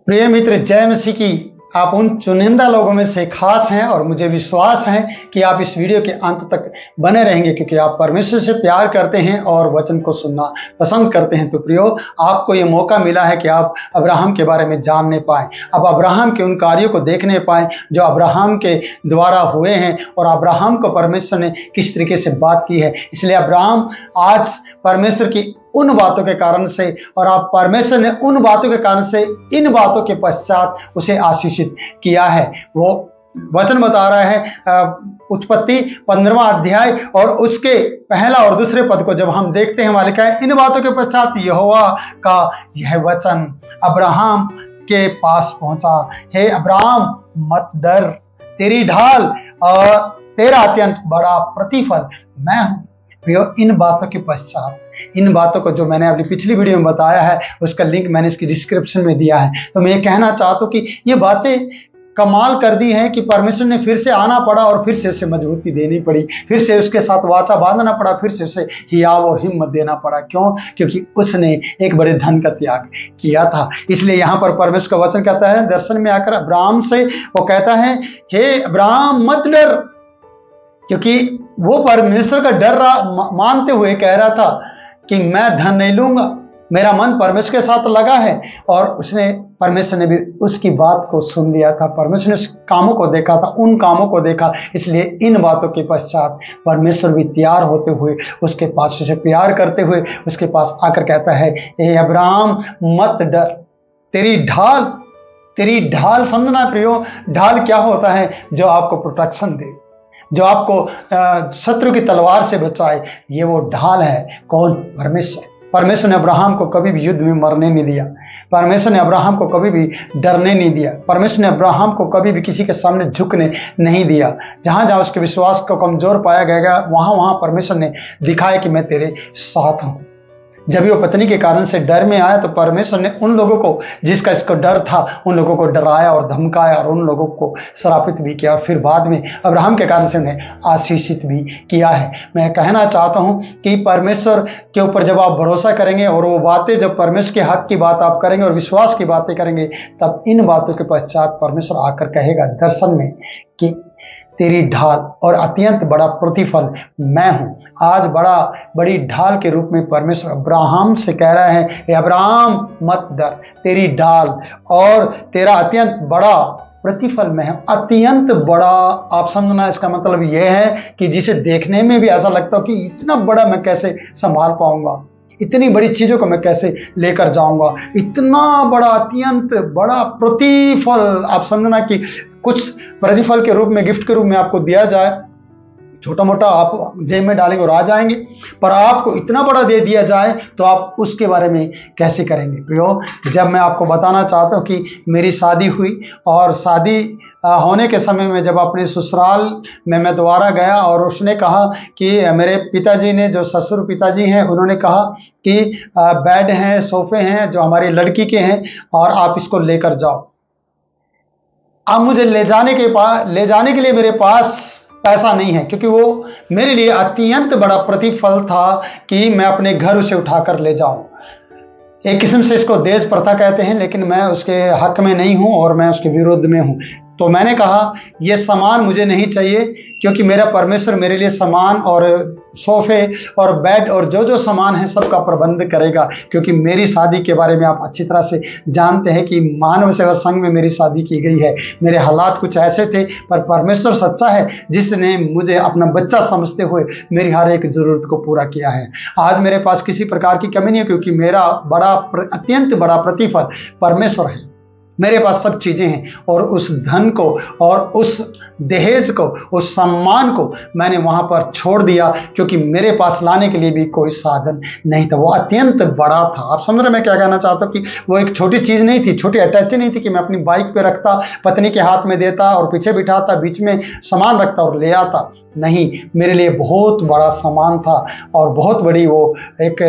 प्रिय मित्र, जय मसीह की। आप उन चुनिंदा लोगों में से खास हैं और मुझे विश्वास है कि आप इस वीडियो के अंत तक बने रहेंगे, क्योंकि आप परमेश्वर से प्यार करते हैं और वचन को सुनना पसंद करते हैं। तो प्रियो, आपको ये मौका मिला है कि आप अब्राहम के बारे में जानने पाएं, अब अब्राहम के उन कार्यों को देखने पाएं जो अब्राहम के द्वारा हुए हैं और अब्राहम को परमेश्वर ने किस तरीके से बात की है। इसलिए अब्राहम आज परमेश्वर की उन बातों के कारण से और आप परमेश्वर ने उन बातों के कारण से इन बातों के पश्चात उसे आशीषित किया है। वो वचन बता रहा है उत्पत्ति 15वां अध्याय और उसके पहला और दूसरे पद को जब हम देखते हैं, वहां लिखा है, इन बातों के पश्चात यहोवा का यह वचन अब्राहम के पास पहुंचा, हे अब्राहम मत डर, तेरी ढाल और तेरा अत्यंत बड़ा प्रतिफल मैं हूं। इन बातों के पश्चात, इन बातों को जो मैंने अपनी पिछली वीडियो में बताया है उसका लिंक मैंने इसकी डिस्क्रिप्शन में दिया है। तो मैं ये कहना चाहता हूँ कि ये बातें कमाल कर दी हैं कि परमेश्वर ने फिर से आना पड़ा और फिर से उसे मजबूती देनी पड़ी, फिर से उसके साथ वाचा बांधना पड़ा, फिर से उसे हियाव और हिम्मत देना पड़ा। क्यों? क्योंकि उसने एक बड़े धन का त्याग किया था। इसलिए यहाँ पर परमेश्वर का वचन कहता है, दर्शन में आकर अब्राहम से वो कहता है, हे अब्राहम मत डर, क्योंकि वो परमेश्वर का डर मानते हुए कह रहा था कि मैं धन नहीं लूंगा, मेरा मन परमेश्वर के साथ लगा है। और उसने, परमेश्वर ने भी उसकी बात को सुन लिया था, परमेश्वर ने उस कामों को देखा था, उन कामों को देखा। इसलिए इन बातों के पश्चात परमेश्वर भी तैयार होते हुए उसके पास, उसे प्यार करते हुए उसके पास आकर कहता है, हे अब्राहम मत डर, तेरी ढाल समझना प्रियो, ढाल क्या होता है? जो आपको प्रोटेक्शन दे, जो आपको शत्रु की तलवार से बचाए, ये वो ढाल है। कौन? परमेश्वर। परमेश्वर ने अब्राहम को कभी भी युद्ध में मरने नहीं दिया, परमेश्वर ने अब्राहम को कभी भी डरने नहीं दिया, परमेश्वर ने अब्राहम को कभी भी किसी के सामने झुकने नहीं दिया। जहां जहां उसके विश्वास को कमजोर पाया गया, वहां वहां परमेश्वर ने दिखाया कि मैं तेरे साथ हूं। जब वो पत्नी के कारण से डर में आया तो परमेश्वर ने उन लोगों को, जिसका इसको डर था, उन लोगों को डराया और धमकाया और उन लोगों को श्रापित भी किया और फिर बाद में अब्राहम के कारण से उन्हें आशीषित भी किया है। मैं कहना चाहता हूं कि परमेश्वर के ऊपर जब आप भरोसा करेंगे और वो बातें, जब परमेश्वर के हक की बात आप करेंगे और विश्वास की बातें करेंगे, तब इन बातों के पश्चात परमेश्वर आकर कहेगा दर्शन में कि तेरी ढाल और अत्यंत बड़ा प्रतिफल मैं हूं। आज बड़ी ढाल के रूप में परमेश्वर अब्राहम से कह रहा है, हे अब्राहम मत डर, तेरी ढाल और तेरा अत्यंत बड़ा प्रतिफल मैं हूं। अत्यंत बड़ा, आप समझना, इसका मतलब यह है कि जिसे देखने में भी ऐसा लगता हो कि इतना बड़ा मैं कैसे संभाल पाऊंगा, इतनी बड़ी चीजों को मैं कैसे लेकर जाऊंगा, इतना बड़ा अत्यंत बड़ा प्रतिफल। आप समझना कि कुछ प्रतिफल के रूप में, गिफ्ट के रूप में आपको दिया जाए, छोटा मोटा आप जेब में डालेंगे और आ जाएंगे, पर आपको इतना बड़ा दे दिया जाए तो आप उसके बारे में कैसे करेंगे? प्रियो, जब मैं आपको बताना चाहता हूँ कि मेरी शादी हुई और शादी होने के समय में जब अपने ससुराल में मैं दोबारा गया और उसने कहा कि मेरे पिताजी ने, जो ससुर पिताजी हैं, उन्होंने कहा कि बेड हैं, सोफे हैं जो हमारी लड़की के हैं और आप इसको लेकर जाओ। अब मुझे ले जाने के लिए मेरे पास पैसा नहीं है, क्योंकि वो मेरे लिए अत्यंत बड़ा प्रतिफल था कि मैं अपने घर उसे उठाकर ले जाऊं। एक किस्म से इसको दहेज प्रथा कहते हैं, लेकिन मैं उसके हक में नहीं हूं और मैं उसके विरोध में हूं। तो मैंने कहा ये सामान मुझे नहीं चाहिए, क्योंकि मेरा परमेश्वर मेरे लिए सामान और सोफे और बेड और जो जो सामान है सबका प्रबंध करेगा। क्योंकि मेरी शादी के बारे में आप अच्छी तरह से जानते हैं कि मानव सेवा संघ में मेरी शादी की गई है। मेरे हालात कुछ ऐसे थे, पर परमेश्वर सच्चा है जिसने मुझे अपना बच्चा समझते हुए मेरी हर एक जरूरत को पूरा किया है। आज मेरे पास किसी प्रकार की कमी नहीं है, क्योंकि मेरा अत्यंत बड़ा प्रतिफल परमेश्वर है। मेरे पास सब चीजें हैं और उस धन को और उस दहेज को, उस सम्मान को मैंने वहां पर छोड़ दिया, क्योंकि मेरे पास लाने के लिए भी कोई साधन नहीं था। वो अत्यंत बड़ा था। आप समझ रहे मैं क्या कहना चाहता हूँ कि वो एक छोटी चीज नहीं थी, छोटी अटैची नहीं थी कि मैं अपनी बाइक पे रखता, पत्नी के हाथ में देता और पीछे बिठाता, बीच में सामान रखता और ले आता। नहीं, मेरे लिए बहुत बड़ा सामान था और बहुत बड़ी वो एक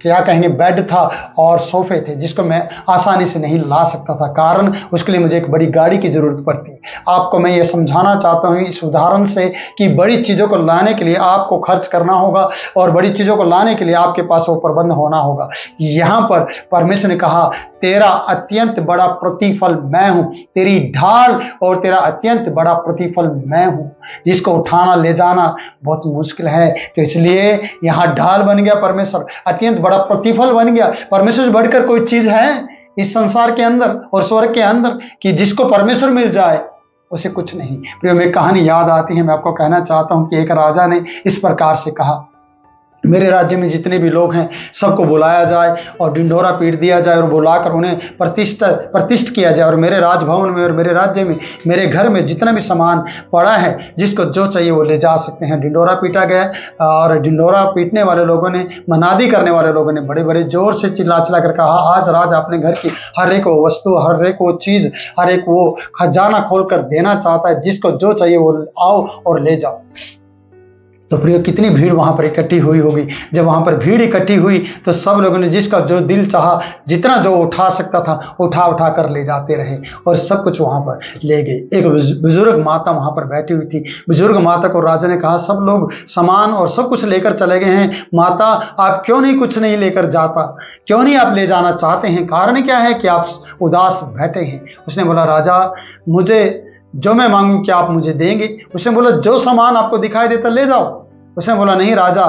क्या कहेंगे, बेड था और सोफे थे जिसको मैं आसानी से नहीं ला सकता था, कारण उसके लिए मुझे एक बड़ी गाड़ी की जरूरत पड़ती है। आपको मैं ये समझाना चाहता हूँ इस उदाहरण से कि बड़ी चीज़ों को लाने के लिए आपको खर्च करना होगा और बड़ी चीज़ों को लाने के लिए आपके पास वो प्रबंध होना होगा। यहाँ पर परमेश्वर ने कहा, तेरा अत्यंत बड़ा प्रतिफल मैं हूँ, तेरी ढाल और तेरा अत्यंत बड़ा प्रतिफल मैं हूँ, जिसको उठाना ले जाना बहुत मुश्किल है। तो इसलिए यहाँ ढाल बन गया परमेश्वर, अत्यंत बड़ा प्रतिफल बन गया। परमेश्वर से बढ़कर कोई चीज है इस संसार के अंदर और स्वर्ग के अंदर कि जिसको परमेश्वर मिल जाए? उसे कुछ नहीं। प्रियो, एक कहानी याद आती है, मैं आपको कहना चाहता हूं कि एक राजा ने इस प्रकार से कहा, मेरे राज्य में जितने भी लोग हैं सबको बुलाया जाए और ढिंढोरा पीट दिया जाए और बुलाकर उन्हें प्रतिष्ठ किया जाए, और मेरे राजभवन में और मेरे राज्य में, मेरे घर में जितना भी सामान पड़ा है, जिसको जो चाहिए वो ले जा सकते हैं। ढिंढोरा पीटा गया और ढिंढोरा पीटने वाले लोगों ने, मनादी करने वाले लोगों ने बड़े बड़े जोर से चिल्ला चिल्ला कर कहा, आज राजा अपने घर की हर एक वो वस्तु, हर एक वो चीज़, हर एक वो खजाना खोल कर देना चाहता है, जिसको जो चाहिए वो आओ और ले जाओ। तो प्रियो, कितनी भीड़ वहां पर इकट्ठी हुई होगी। जब वहां पर भीड़ इकट्ठी हुई तो सब लोगों ने जिसका जो दिल चाहा, जितना जो उठा सकता था उठा उठा कर ले जाते रहे और सब कुछ वहां पर ले गए। एक बुजुर्ग माता वहां पर बैठी हुई थी। बुजुर्ग माता को राजा ने कहा, सब लोग सामान और सब कुछ लेकर चले गए हैं, माता आप क्यों नहीं कुछ नहीं लेकर जाता, क्यों नहीं आप ले जाना चाहते हैं, कारण क्या है कि आप उदास बैठे हैं? उसने बोला, राजा मुझे जो मैं मांगू क्या आप मुझे देंगे? उसने बोला, जो सामान आपको दिखाई देता ले जाओ। उसने बोला, नहीं राजा,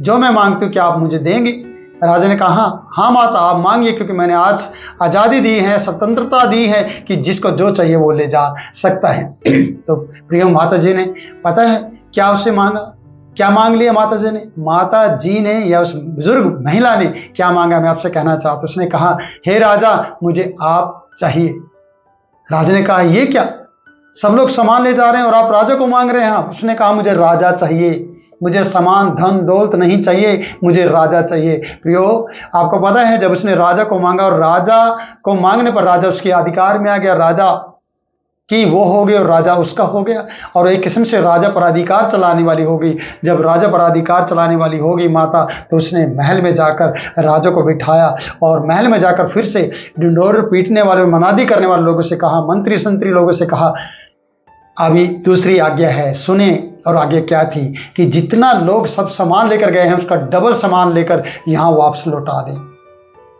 जो मैं मांगती हूँ क्या आप मुझे देंगे? राजा ने कहा, हाँ माता आप मांगिए, क्योंकि मैंने आज आज़ादी दी है, स्वतंत्रता दी है कि जिसको जो चाहिए वो ले जा सकता है। तो प्रिय, माता जी ने पता है क्या उससे मांगा, क्या मांग लिया माता जी ने? माता जी ने या उस बुजुर्ग महिला ने क्या मांगा, मैं आपसे कहना चाहता हूँ। उसने कहा, हे राजा मुझे आप चाहिए। राजा ने कहा, ये क्या, सब लोग सामान ले जा रहे हैं और आप राजा को मांग रहे हैं? उसने कहा, मुझे राजा चाहिए, मुझे सामान धन दौलत नहीं चाहिए, मुझे राजा चाहिए। प्रियो, आपको पता है जब उसने राजा को मांगा और राजा को मांगने पर राजा उसके अधिकार में आ गया, राजा की वो हो गई और राजा उसका हो गया, और एक किस्म से राजा पर अधिकार चलाने वाली हो गई। जब राजा पर अधिकार चलाने वाली हो गई माता, तो उसने महल में जाकर राजा को बिठाया और महल में जाकर फिर से ढिंढोर पीटने वाले और मनादी करने वाले लोगों से कहा, मंत्री संतरी लोगों से कहा, अभी दूसरी आज्ञा है, सुने। और आज्ञा क्या थी कि जितना लोग सब सामान लेकर गए हैं उसका डबल सामान लेकर यहाँ वापस लौटा दें।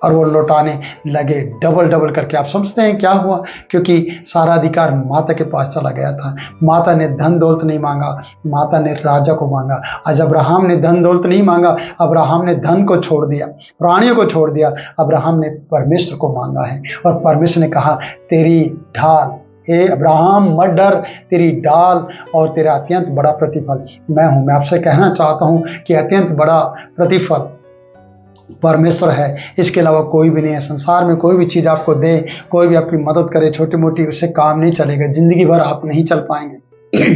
और वो लौटाने लगे डबल डबल करके। आप समझते हैं क्या हुआ? क्योंकि सारा अधिकार माता के पास चला गया था। माता ने धन दौलत नहीं मांगा, माता ने राजा को मांगा। आज अब्राहम ने धन दौलत नहीं मांगा, अब्राहम ने धन को छोड़ दिया, प्राणियों को छोड़ दिया। अब्राहम ने परमेश्वर को मांगा है और परमेश्वर ने कहा, तेरी ढाल, हे अब्राहम मत डर, तेरी डाल और तेरा अत्यंत बड़ा प्रतिफल मैं हूं। मैं आपसे कहना चाहता हूं कि अत्यंत बड़ा प्रतिफल परमेश्वर है, इसके अलावा कोई भी नहीं है। संसार में कोई भी चीज़ आपको दे, कोई भी आपकी मदद करे छोटी मोटी, उससे काम नहीं चलेगा, जिंदगी भर आप नहीं चल पाएंगे।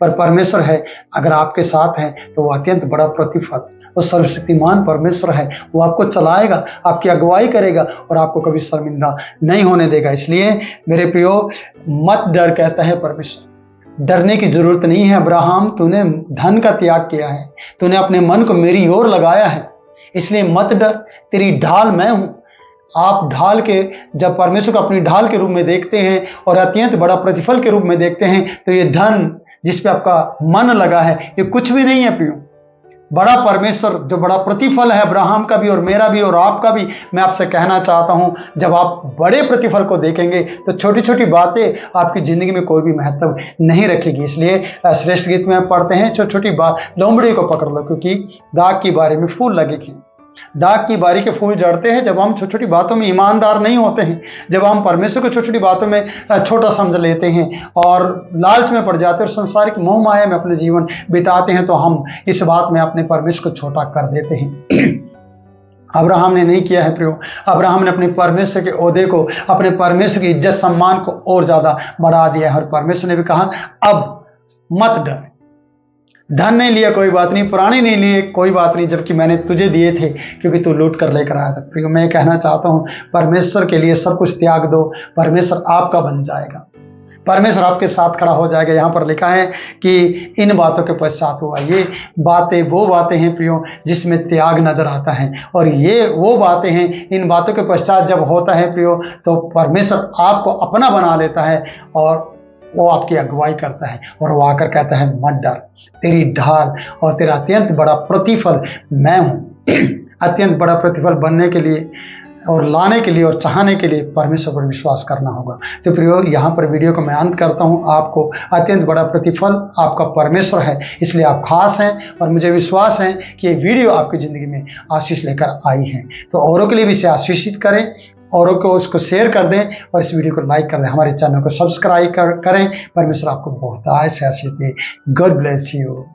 पर परमेश्वर है, अगर आपके साथ है तो वो अत्यंत बड़ा प्रतिफल, वो सर्वशक्तिमान परमेश्वर है, वो आपको चलाएगा, आपकी अगुवाई करेगा और आपको कभी शर्मिंदा नहीं होने देगा। इसलिए मेरे प्रियो, मत डर, कहता है परमेश्वर। डरने की जरूरत नहीं है। अब्राहम, तूने धन का त्याग किया है, तूने अपने मन को मेरी ओर लगाया है, इसलिए मत डर, तेरी ढाल मैं हूं। आप ढाल के, जब परमेश्वर को अपनी ढाल के रूप में देखते हैं और अत्यंत बड़ा प्रतिफल के रूप में देखते हैं, तो ये धन जिस पे आपका मन लगा है ये कुछ भी नहीं है प्रियो। बड़ा परमेश्वर जो बड़ा प्रतिफल है अब्राहम का भी और मेरा भी और आपका भी, मैं आपसे कहना चाहता हूं, जब आप बड़े प्रतिफल को देखेंगे तो छोटी छोटी बातें आपकी जिंदगी में कोई भी महत्व नहीं रखेगी। इसलिए श्रेष्ठ गीत में पढ़ते हैं, छोटी छोटी बात, लोमड़ी को पकड़ लो क्योंकि दाग की बारी में फूल लगेगी। दाग की बारी के फूल जड़ते हैं जब हम छोटी छोटी बातों में ईमानदार नहीं होते हैं, जब हम परमेश्वर को छोटी छोटी बातों में छोटा समझ लेते हैं और लालच में पड़ जाते हैं और संसारिक मोह माया में अपने जीवन बिताते हैं, तो हम इस बात में अपने परमेश्वर को छोटा कर देते हैं। अब्राहम ने नहीं किया है प्रियो। अब्राहम ने अपने परमेश्वर के ओहदे को, अपने परमेश्वर की इज्जत सम्मान को और ज्यादा बढ़ा दिया है और परमेश्वर ने भी कहा, अब मत डर, धन नहीं लिया कोई बात नहीं, प्राणी नहीं लिए कोई बात नहीं, जबकि मैंने तुझे दिए थे क्योंकि तू लूट कर लेकर आया था। प्रियो, मैं कहना चाहता हूं, परमेश्वर के लिए सब कुछ त्याग दो, परमेश्वर आपका बन जाएगा। परमेश्वर आपके साथ खड़ा हो जाएगा। यहाँ पर लिखा है कि इन बातों के पश्चात हुआ। ये बातें वो बातें हैं प्रियो जिसमें त्याग नजर आता है, और ये वो बातें हैं, इन बातों के पश्चात जब होता है प्रियो तो परमेश्वर आपको अपना बना लेता है और वो आपकी अगुवाई करता है, और वो आकर कहता है मत डर, तेरी ढाल और तेरा अत्यंत बड़ा प्रतिफल मैं हूँ। अत्यंत बड़ा प्रतिफल बनने के लिए और लाने के लिए और चाहने के लिए परमेश्वर पर विश्वास करना होगा। तो प्रियो, यहाँ पर वीडियो को मैं अंत करता हूँ। आपको अत्यंत बड़ा प्रतिफल आपका परमेश्वर है, इसलिए आप खास हैं, और मुझे विश्वास है कि ये वीडियो आपकी ज़िंदगी में आशीष लेकर आई है। तो औरों के लिए भी इसे आशीषित करें, औरों को उसको शेयर कर दें, और इस वीडियो को लाइक कर दें, हमारे चैनल को सब्सक्राइब करें। परमेश्वर आपको बहुत आशीष दे। God bless you.